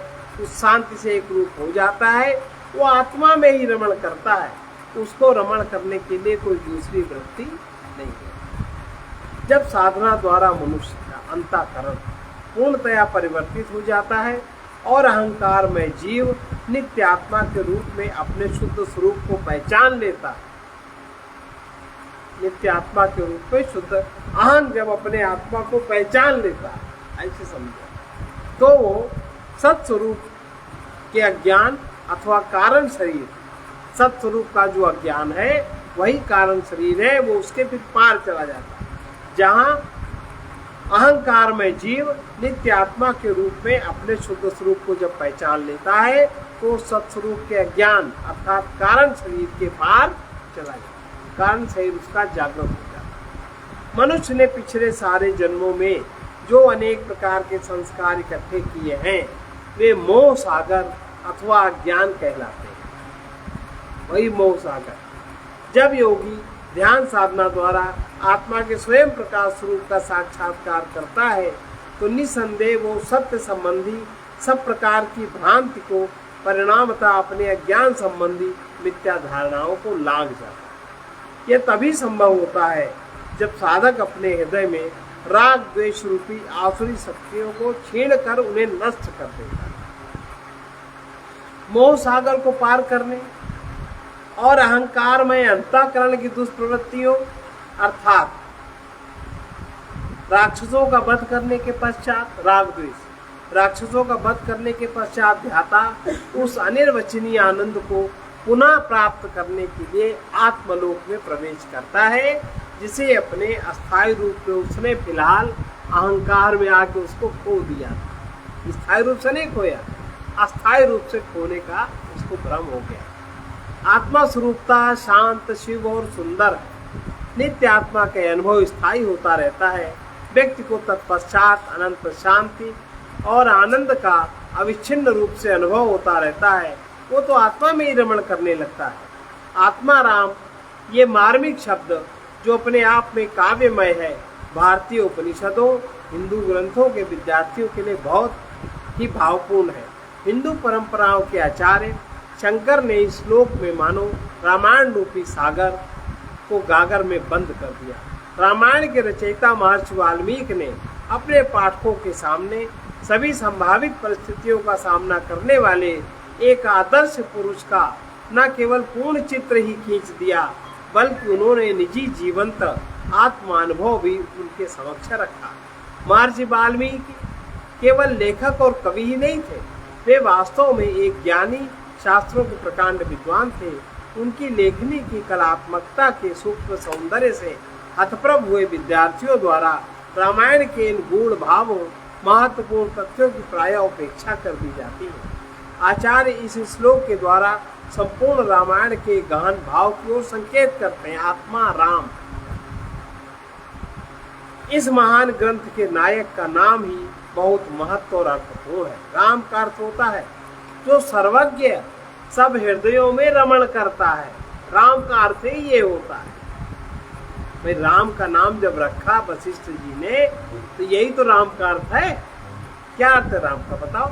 उस शांति से एक रूप हो जाता है, वो आत्मा में ही रमण करता है। उसको रमण करने के लिए कोई दूसरी वृत्ति नहीं है। जब साधना द्वारा मनुष्य का अंतःकरण पूर्णतया परिवर्तित हो जाता है और अहंकार में जीव नित्य आत्मा के रूप में अपने शुद्ध स्वरूप को पहचान लेता है, नित्य आत्मा के रूप में शुद्ध अहं जब अपने आत्मा को पहचान लेता है, ऐसे समझो, तो वो सत्स्वरूप के अज्ञान अथवा कारण शरीर, सत्स्वरूप का जो अज्ञान है वही कारण शरीर है, वो उसके फिर पार चला जाता है। जहाँ अहंकार में जीव नित्य आत्मा के रूप में अपने शुद्ध स्वरूप को जब पहचान लेता है, तो सत्स्वरूप के अज्ञान अर्थात कारण शरीर के पार चला जाता है, कारण शरीर उसका जागृत हो जाता है। मनुष्य ने पिछले सारे जन्मों में जो अनेक प्रकार के संस्कार इकट्ठे किए हैं, वे मोह सागर अथवा अज्ञान कहलाते हैं। वही मोह सागर। जब योगी ध्यान साधना द्वारा आत्मा के स्वयं प्रकाश स्वरूप का साक्षात्कार करता है, तो निसंदेह वो सत्य संबंधी सब प्रकार की भ्रांति को परिणामतः अपने अज्ञान संबंधी मिथ्या धारणाओं को लांघ जाता है। यह तभी संभव होता है जब साधक अपने हृदय में राग द्वेष रूपी आसुरी शक्तियों को छीण कर उन्हें नष्ट कर देता है। मोह सागर को पार करने और अहंकार में अंतःकरण की दुष्प्रवृत्तियों अर्थात राक्षसों का वध करने के पश्चात, राग द्वेष राक्षसों का वध करने के पश्चात ध्याता उस अनिर्वचनीय आनंद को पुनः प्राप्त करने के लिए आत्मलोक में प्रवेश करता है, जिसे अपने अस्थायी रूप में उसने फिलहाल अहंकार में आके उसको खो दिया। स्थायी रूप से नहीं खोया, अस्थायी रूप से खोने का उसको भ्रम हो गया। आत्मा स्वरूपता शांत, शिव और सुंदर नित्य आत्मा के अनुभव स्थायी होता रहता है। व्यक्ति को तत्पश्चात अनंत शांति और आनंद का अविच्छिन्न रूप से अनुभव होता रहता है। वो तो आत्मा में ही रमण करने लगता है। आत्मा राम ये मार्मिक शब्द जो अपने आप में काव्यमय है, भारतीय उपनिषदों हिंदू ग्रंथों के विद्यार्थियों के लिए बहुत ही भावपूर्ण है। हिंदू परंपराओं के आचार्य शंकर ने इस श्लोक में मानो रामायण रूपी सागर को गागर में बंद कर दिया। रामायण के रचयिता महर्षि वाल्मीकि ने अपने पाठकों के सामने सभी संभावित परिस्थितियों का सामना करने वाले एक आदर्श पुरुष का न केवल पूर्ण चित्र ही खींच दिया, बल्कि उन्होंने निजी जीवंत आत्मानुभव भी उनके समक्ष रखा। महर्षि वाल्मीकि केवल लेखक और कवि ही नहीं थे, वे वास्तव में एक ज्ञानी, शास्त्रों के प्रकांड विद्वान थे। उनकी लेखनी की कलात्मकता के सूक्ष्म सौंदर्य से हतप्रभ हुए विद्यार्थियों द्वारा रामायण के इन गूढ़ भावों, महत्वपूर्ण तथ्यों की प्रायः उपेक्षा कर दी जाती है। आचार्य इस श्लोक के द्वारा संपूर्ण रामायण के गहन भाव की ओर संकेत करते हैं। आत्मा राम, इस महान ग्रंथ के नायक का नाम ही बहुत महत्व और अर्थपूर्ण है। राम का अर्थ होता है जो सर्वज्ञ, सब हृदयों में रमण करता है। राम का अर्थ ही ये होता है। भाई राम का नाम जब रखा वशिष्ठ जी ने, तो यही तो राम का अर्थ है। क्या अर्थ है राम का बताओ?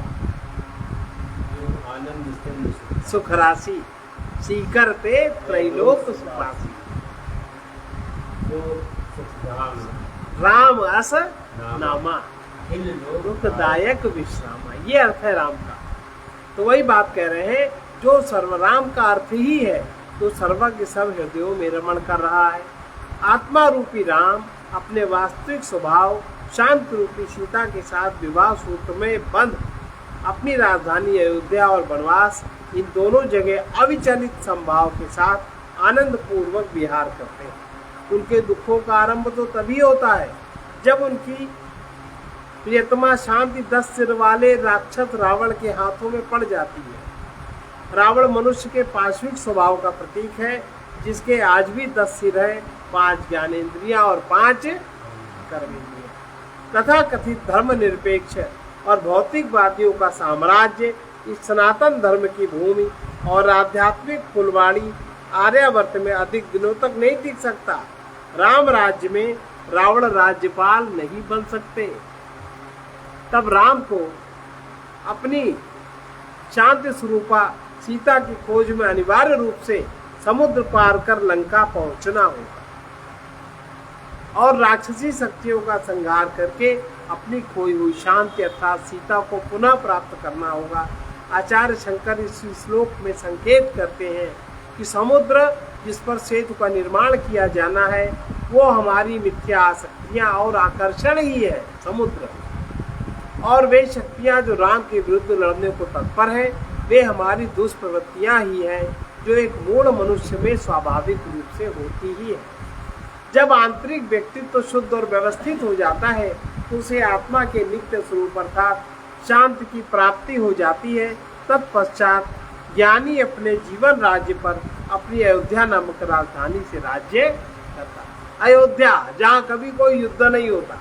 आनंद सुख राशि, सीकर ते त्रैलोक सुख राशि। राम अस नामा, दुखदायक विश्रामा, ये अर्थ है राम का। तो वही बात कह रहे हैं, जो सर्वराम का अर्थ ही है, तो सर्वज्ञ सब हृदयों में रमण कर रहा है। आत्मा रूपी राम अपने वास्तविक स्वभाव शांत रूपी सीता के साथ विवाह सूत्र में बंध अपनी राजधानी अयोध्या और वनवास, इन दोनों जगह अविचलित संभाव के साथ आनंद पूर्वक विहार करते हैं। उनके दुखों का आरंभ तो तभी होता है जब उनकी प्रियतमा शांति 10 सिर वाले राक्षस रावण के हाथों में पड़ जाती है। रावण मनुष्य के पार्श्विक स्वभाव का प्रतीक है, जिसके आज भी 10 सिर है, 5 ज्ञानेंद्रियां और 5 कर्मेंद्रियां। तथा कथित धर्म निरपेक्ष और भौतिकवादियों का साम्राज्य इस सनातन धर्म की भूमि और आध्यात्मिक फुलवाड़ी आर्यावर्त में अधिक दिनों तक नहीं टिक सकता। राम राज्य में रावण राज्यपाल नहीं बन सकते। तब राम को अपनी शांति स्वरूपा सीता की खोज में अनिवार्य रूप से समुद्र पार कर लंका पहुंचना होगा और राक्षसी शक्तियों का संहार करके अपनी खोई हुई शांति अर्थात सीता को पुनः प्राप्त करना होगा। आचार्य शंकर इस श्लोक में संकेत करते हैं कि समुद्र जिस पर सेतु का निर्माण किया जाना है, वो हमारी मिथ्या आसक्तियां और आकर्षण ही है समुद्र, और वे शक्तियां जो राम के विरुद्ध लड़ने को तत्पर है, वे हमारी दुष्प्रवृत्तियां ही हैं जो एक मूढ़ मनुष्य में स्वाभाविक रूप से होती ही है। जब आंतरिक व्यक्तित्व तो शुद्ध और व्यवस्थित हो जाता है, तो उसे आत्मा के नित्य स्वरूप अर्थात शांति की प्राप्ति हो जाती है। तत्पश्चात ज्ञानी अपने जीवन राज्य पर अपनी अयोध्या नामक राजधानी से राज्य करता। अयोध्या जहाँ कभी कोई युद्ध नहीं होता,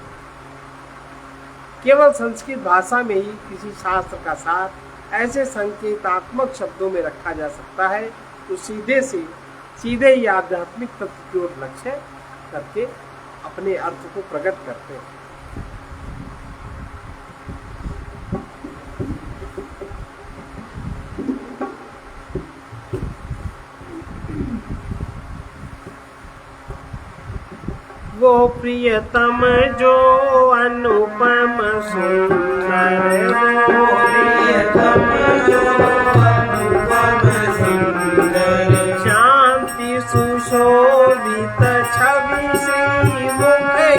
केवल संस्कृत भाषा में ही किसी शास्त्र का सार ऐसे संकेतात्मक शब्दों में रखा जा सकता है तो सीधे ही आध्यात्मिक तत्व की ओर लक्ष्य करके अपने अर्थ को प्रकट करते हैं। वो प्रियतम जो अनुपम सुंदर, वो प्रियतम जो अनुपम सुंदर, शांति सुशोभित छवि श्री मुख की,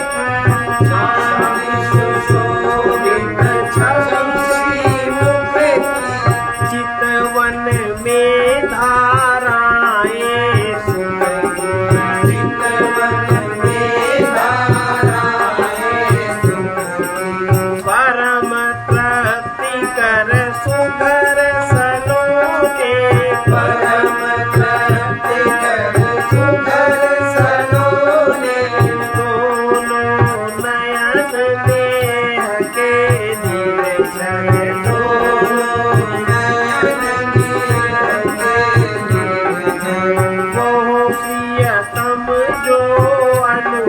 शांति सुशोभित छवि श्री मुख की, चितवन में धाराएं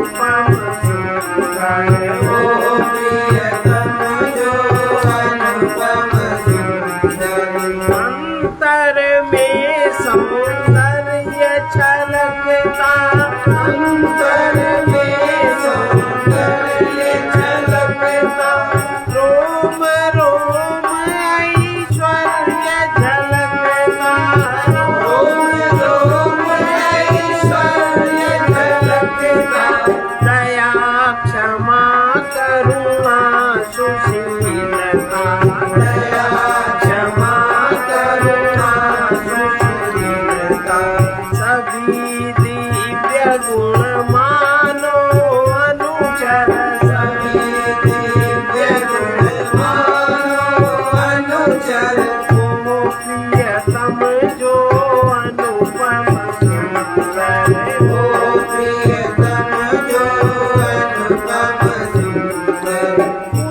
अनुपम सुंदर ओ प्रियतम जो अनुपम सुंदर अंतर में सौंदर्य छलकता अंतर में सौंदर्य छलकता रोम रोम ऐश्वर्य झलकता रोम रोम ऐश्वर्य झलकता दया क्षमा करुणा सुशीलता दया क्षमा करुणा सुशीलता सभी दिव्य गुण मानो अनुचर सभी दिव्य गुण मानो अनुचर को प्रियतम जो अनुपम सुंदर ओ प्रियतम जो अनुपम सुंदर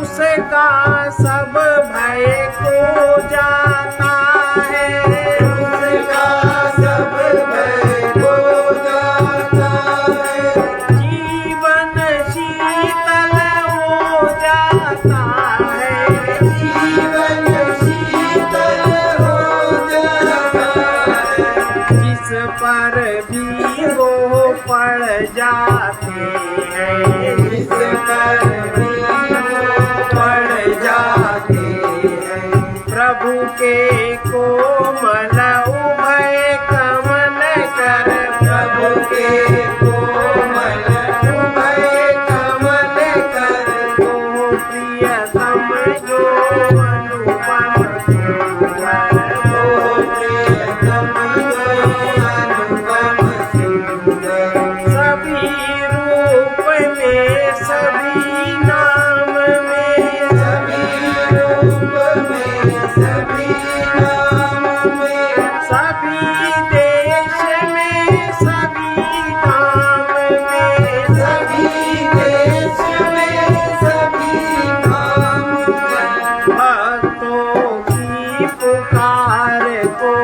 उसका सब भय को जाता है उसका सब भय खो जाता है जीवन शीतल हो जाता है जीवन शीतल हो जाता है जिस पर भी वो पड़ जाते हैं जिस पर भी वो पड़ जाते हैं प्रभु के कोमल उभय कमल कर प्रभु के कोमल उभय कमल कर को प्रियतम जो अनुपम सुंदर ओ प्रियतम जो अनुपम सुंदर सभी रूप में सभी नाम में सभी रूप में सभी नाम में सभी देश में सभी धाम में सभी देश में सभी धाम में भक्तों की पुकार को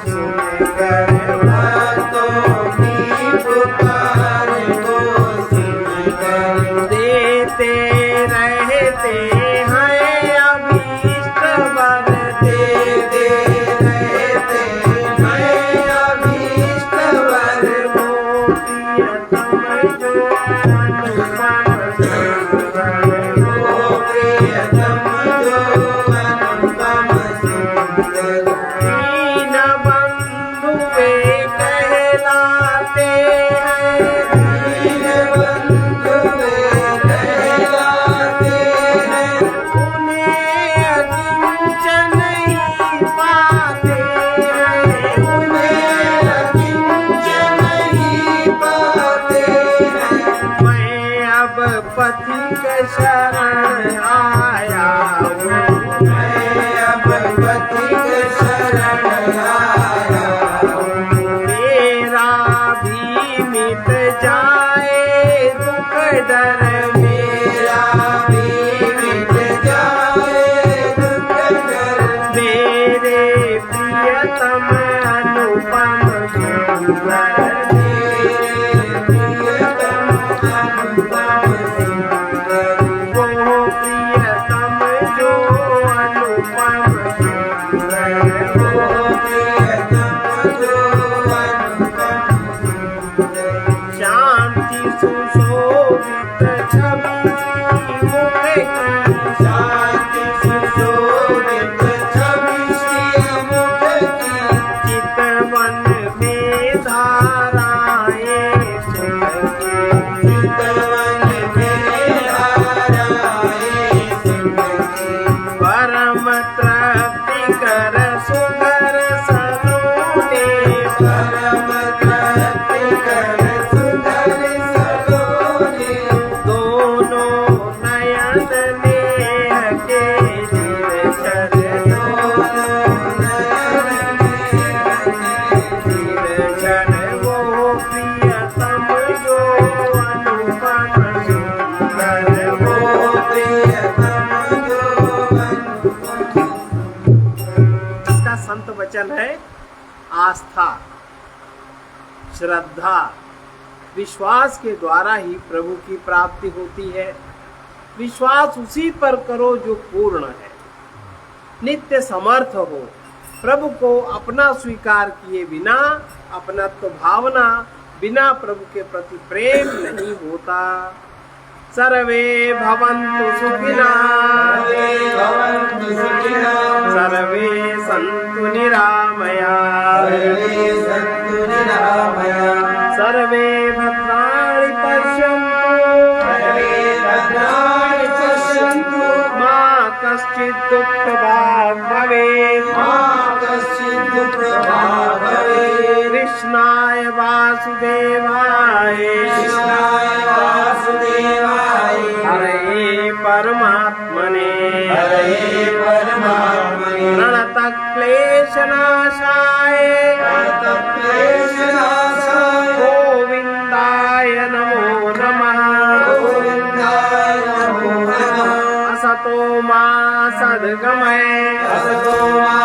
सुनकर भक्तों की पुकार को सुनकर देते रहते हैं अभीष्ट वर देते रहते हैं अभीष्ट वर वो प्रियतम जो अनुपम सुंदर ओ प्रियतम जो अनुपम सुंदर दीन बंधु वे कहलाते हैं दीन बंधु वे कहलाते हैं उन्हें अकिंचन ही पाते हैं उन्हें अकिंचन ही पाते हैं मैं अब पथिक शरण आया हूँ मैं अब पथिक शरण आया हूँ मेरा भी मिट जाए दुख डर मेरा भी मिट जाए दुख डर मेरे प्रियतम अनुपम सुंदर मेरे प्रियतम अनुपम सुंदर वो प्रियतम जो अनुपम सुंदर ओ प्रियतम जो अनुपम सुंदर शांति सुशोभित छवि मुख की शांति सुशोभित छवि श्री मुख की चितवन में धाराएं सुनके चितवन में धाराएं सुनके परम तृप्ति कर सुधर सलोने परम तृप्ति कर सुधर सलोने दोनों नयन नेह के निर्जल निर्जल वो प्रियतम जो अनुपम सुंदर वो इसका संत वचन है आस्था, श्रद्धा, विश्वास के द्वारा ही प्रभु की प्राप्ति होती है। विश्वास उसी पर करो जो पूर्ण है, नित्य समर्थ हो। प्रभु को अपना स्वीकार किए बिना, अपनत्व भावना बिना प्रभु के प्रति प्रेम नहीं होता। सर्वे भवन्तु सुखिनः, भवन्तु सुखिनः, सर्वे सन्तु निरामयाः, सर्वे सन्तु निरामयाः, सर्वे भद्राणि पश्यन्तु, सर्वे भद्राणि पश्यन्तु, मा कश्चित् दुःखभाग् भवेत्, मा कश्चित् दुःखभाग् भवेत्। कृष्णाय वासुदेवाय, कृष्णाय वासुदेवाय, हरये परमात्मने, हरये परमात्मने, प्रणतः क्लेशनाशाय, क्लेशनाशाय, गोविन्दाय नमो नमः। गोविन्दाय नमो नमः। असतो मा सद्गमय, असतो मा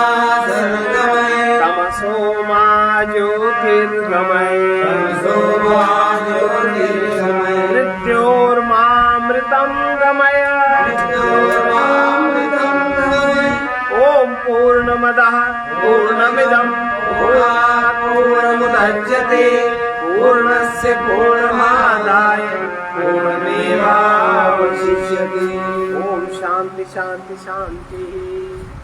सद्गमय, तमसो मा ज्योतिर्गमय, तमसो मा ज्योतिर्गमय, मृत्योर्मामृतं गमय। मृत्योर्मामृतं गमय। ॐ पूर्णमदः पूर्णमिदं पूर्णात् पूर्णमुदच्यते, पूर्णस्य पूर्णमादाय पूर्णमेवावशिष्यते। ॐ शान्ति शान्ति शान्तिः।